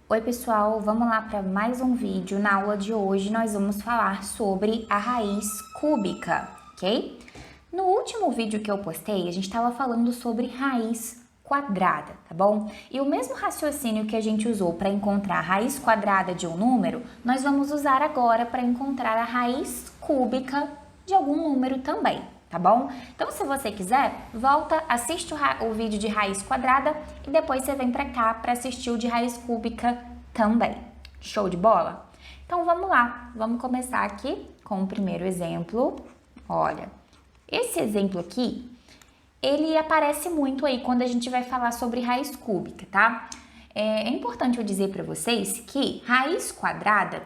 Oi pessoal, vamos lá para mais um vídeo. Na aula de hoje nós vamos falar sobre a raiz cúbica, ok? No último vídeo que eu postei, a gente estava falando sobre raiz quadrada, tá bom? E o mesmo raciocínio que a gente usou para encontrar a raiz quadrada de um número, nós vamos usar agora para encontrar a raiz cúbica de algum número também, tá bom? Então, se você quiser, volta, assiste o vídeo de raiz quadrada e depois você vem para cá para assistir o de raiz cúbica também. Show de bola? Então, vamos lá. Vamos começar aqui com o primeiro exemplo. Olha, esse exemplo aqui, ele aparece muito aí quando a gente vai falar sobre raiz cúbica, tá? É importante eu dizer para vocês que raiz quadrada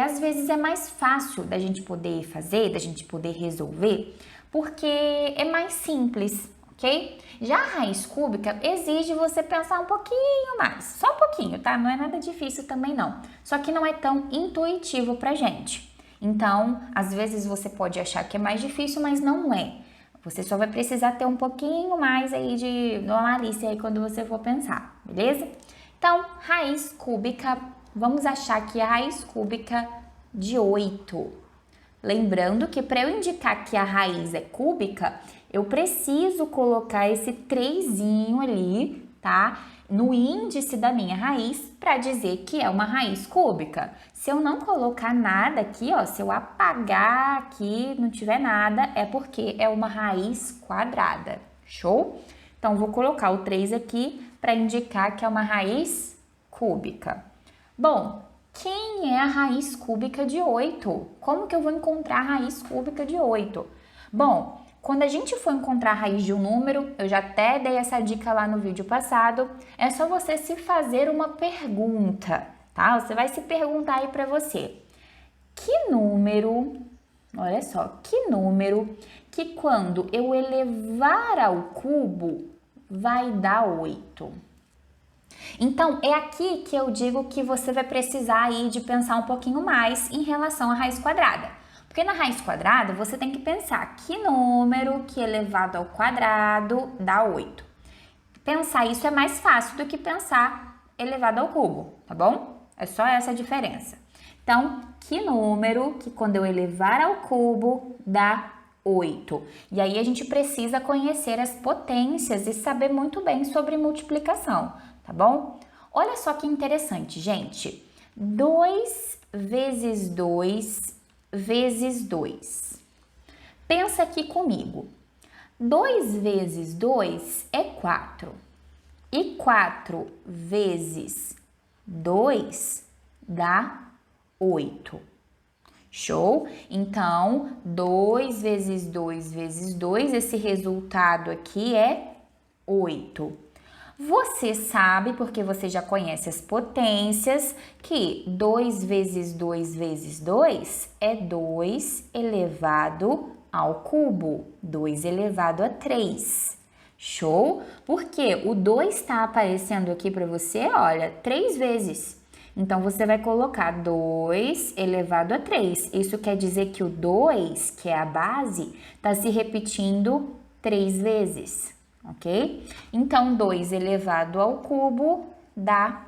às vezes é mais fácil da gente poder fazer, da gente poder resolver, porque é mais simples, ok? Já a raiz cúbica exige você pensar um pouquinho mais, só um pouquinho, tá? Não é nada difícil também não, só que não é tão intuitivo pra gente. Então, às vezes você pode achar que é mais difícil, mas não é. Você só vai precisar ter um pouquinho mais aí de malícia aí quando você for pensar, beleza? Então, raiz cúbica, vamos achar aqui a raiz cúbica de 8. Lembrando que para eu indicar que a raiz é cúbica, eu preciso colocar esse 3 ali, tá? No índice da minha raiz para dizer que é uma raiz cúbica. Se eu não colocar nada aqui, ó, se eu apagar aqui, não tiver nada, é porque é uma raiz quadrada. Show? Então, vou colocar o 3 aqui para indicar que é uma raiz cúbica. Bom, quem é a raiz cúbica de 8? Como que eu vou encontrar a raiz cúbica de 8? Bom, quando a gente for encontrar a raiz de um número, eu já até dei essa dica lá no vídeo passado, é só você se fazer uma pergunta, tá? Você vai se perguntar aí para você, que número, olha só, que número que quando eu elevar ao cubo vai dar 8? Então, é aqui que eu digo que você vai precisar aí de pensar um pouquinho mais em relação à raiz quadrada. Porque na raiz quadrada, você tem que pensar que número que elevado ao quadrado dá 8. Pensar isso é mais fácil do que pensar elevado ao cubo, tá bom? É só essa a diferença. Então, que número que quando eu elevar ao cubo dá 8? E aí a gente precisa conhecer as potências e saber muito bem sobre multiplicação, tá bom? Olha só que interessante, gente. 2 vezes 2 vezes 2. Pensa aqui comigo. 2 vezes 2 é 4. E 4 vezes 2 dá 8. Show? Então, 2 vezes 2 vezes 2, esse resultado aqui é 8. Você sabe, porque você já conhece as potências, que 2 vezes 2 vezes 2 é 2 elevado ao cubo, 2 elevado a 3. Show? Porque o 2 está aparecendo aqui para você, olha, 3 vezes. Então, você vai colocar 2 elevado a 3. Isso quer dizer que o 2, que é a base, está se repetindo 3 vezes, ok? Então, 2 elevado ao cubo dá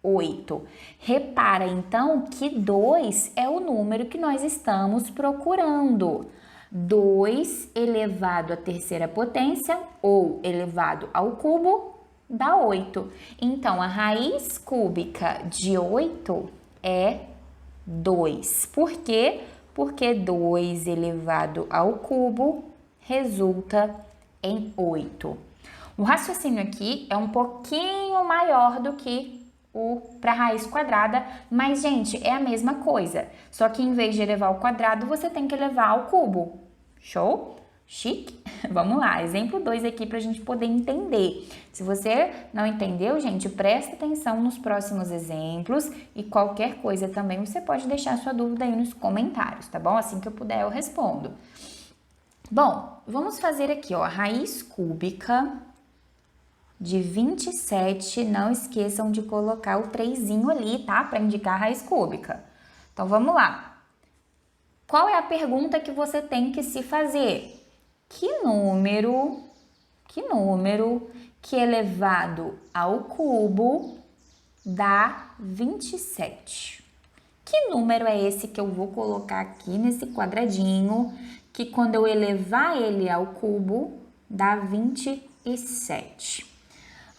8. Repara, então, que 2 é o número que nós estamos procurando. 2 elevado à terceira potência, ou elevado ao cubo, dá 8. Então, a raiz cúbica de 8 é 2. Por quê? Porque 2 elevado ao cubo resulta em 8. O raciocínio aqui é um pouquinho maior do que o para raiz quadrada, mas, gente, é a mesma coisa. Só que em vez de elevar ao quadrado, você tem que elevar ao cubo. Show? Chique? Vamos lá, exemplo 2 aqui para a gente poder entender. Se você não entendeu, gente, presta atenção nos próximos exemplos e qualquer coisa também você pode deixar sua dúvida aí nos comentários, tá bom? Assim que eu puder eu respondo. Bom, vamos fazer aqui, ó, a raiz cúbica de 27. Não esqueçam de colocar o 3 ali, tá? Para indicar a raiz cúbica. Então, vamos lá. Qual é a pergunta que você tem que se fazer? Que número que elevado ao cubo dá 27. Que número é esse que eu vou colocar aqui nesse quadradinho, que quando eu elevar ele ao cubo, dá 27?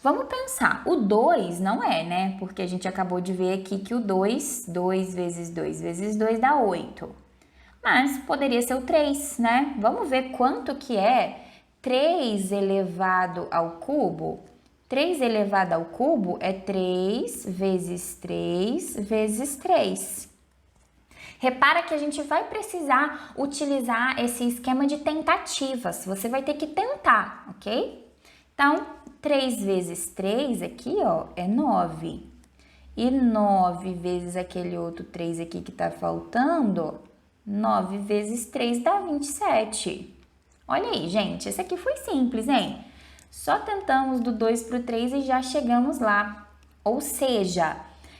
Vamos pensar, o 2 não é, né? Porque a gente acabou de ver aqui que o 2 vezes 2 vezes 2 dá 8. Mas poderia ser o 3, né? Vamos ver quanto que é 3 elevado ao cubo? 3 elevado ao cubo é 3 vezes 3 vezes 3. Repara que a gente vai precisar utilizar esse esquema de tentativas. Você vai ter que tentar, ok? Então, 3 vezes 3 aqui, ó, é 9. E 9 vezes aquele outro 3 aqui que tá faltando, 9 vezes 3 dá 27. Olha aí, gente, esse aqui foi simples, hein? Só tentamos do 2 para o 3 e já chegamos lá. Ou seja,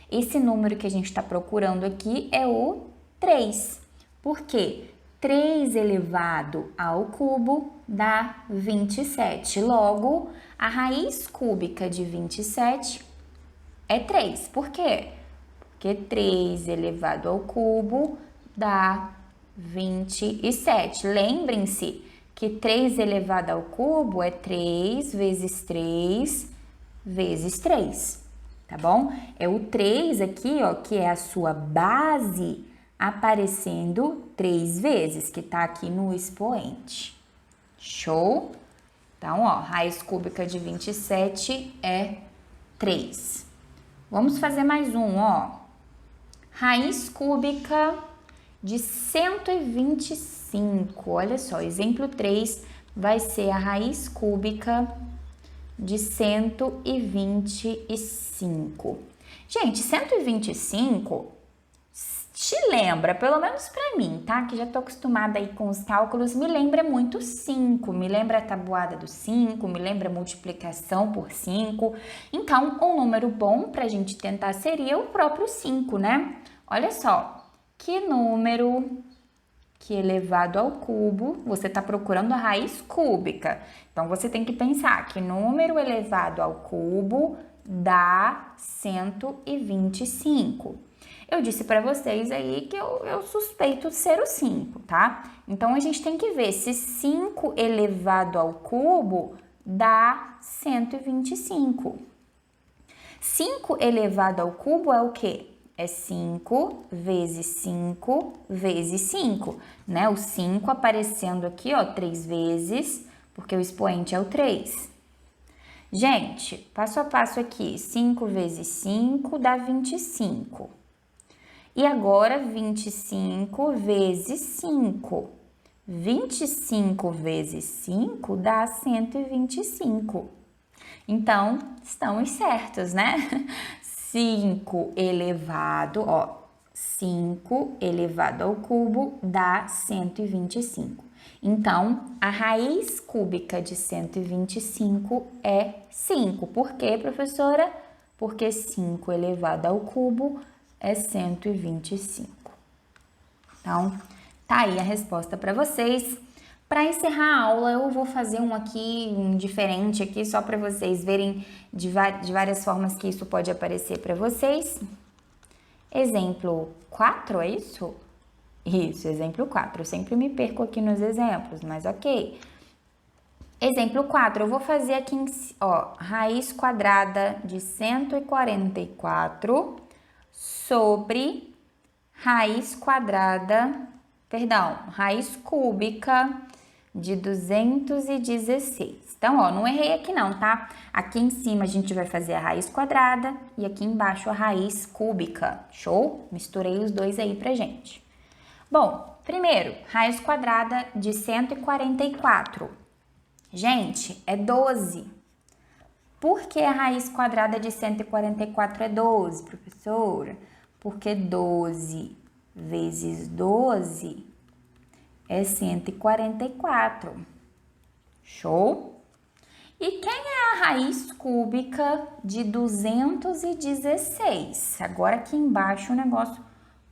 esse número que a gente está procurando aqui é o 3. Por quê? 3 elevado ao cubo dá 27. Logo, a raiz cúbica de 27 é 3. Por quê? Porque 3 elevado ao cubo dá 27. Lembrem-se que 3 elevado ao cubo é 3 vezes 3 vezes 3, tá bom? É o 3 aqui, ó, que é a sua base, aparecendo 3 vezes, que tá aqui no expoente. Show? Então, ó, raiz cúbica de 27 é 3. Vamos fazer mais um, ó. Raiz cúbica de 125. Olha só, exemplo 3 vai ser a raiz cúbica de 125. Gente, 125 te lembra, pelo menos para mim, tá? Que já tô acostumada aí com os cálculos, me lembra muito 5, me lembra a tabuada do 5, me lembra a multiplicação por 5. Então, um número bom pra gente tentar seria o próprio 5, né? Olha só, que número que elevado ao cubo, você está procurando a raiz cúbica. Então, você tem que pensar que número elevado ao cubo dá 125. Eu disse para vocês aí que eu suspeito ser o 5, tá? Então, a gente tem que ver se 5 elevado ao cubo dá 125. 5 elevado ao cubo é o quê? É 5 vezes 5 vezes 5, né? O 5 aparecendo aqui, ó, 3 vezes, porque o expoente é o 3. Gente, passo a passo aqui, 5 vezes 5 dá 25. E agora, 25 vezes 5. 25 vezes 5 dá 125. Então, estamos certos, né? 5 elevado, ó, 5 elevado ao cubo dá 125. Então, a raiz cúbica de 125 é 5. Por quê, professora? Porque 5 elevado ao cubo é 125. Então, tá aí a resposta para vocês. Para encerrar a aula, eu vou fazer um aqui, um diferente aqui, só para vocês verem de várias formas que isso pode aparecer para vocês. Exemplo 4, é isso? Isso, exemplo 4. Eu sempre me perco aqui nos exemplos, mas ok. Exemplo 4, eu vou fazer aqui, ó, raiz quadrada de 144 sobre raiz cúbica de 216. Então, ó, não errei aqui não, tá? Aqui em cima a gente vai fazer a raiz quadrada e aqui embaixo a raiz cúbica. Show? Misturei os dois aí pra gente. Bom, primeiro, raiz quadrada de 144. Gente, é 12. Por que a raiz quadrada de 144 é 12, professora? Porque 12 vezes 12 é 144. Show? E quem é a raiz cúbica de 216? Agora aqui embaixo o negócio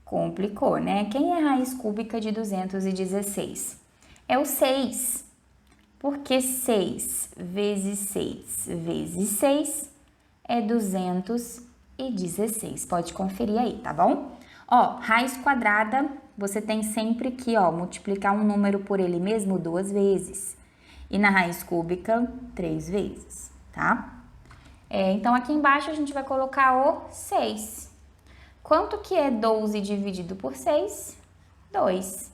complicou, né? Quem é a raiz cúbica de 216? É o 6. Porque 6 vezes 6 vezes 6 é 216. e 16. Pode conferir aí, tá bom? Ó, raiz quadrada, você tem sempre que, ó, multiplicar um número por ele mesmo 2 vezes. E na raiz cúbica, 3 vezes, tá? Então, aqui embaixo a gente vai colocar o 6. Quanto que é 12 dividido por 6? 2.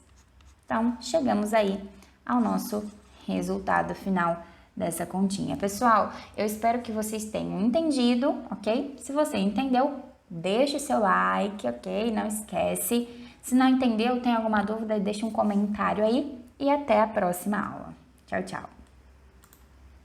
Então, chegamos aí ao nosso resultado final dessa continha. Pessoal, eu espero que vocês tenham entendido, ok? Se você entendeu, deixe seu like, ok? Não esquece. Se não entendeu, tem alguma dúvida, deixa um comentário aí e até a próxima aula. Tchau, tchau.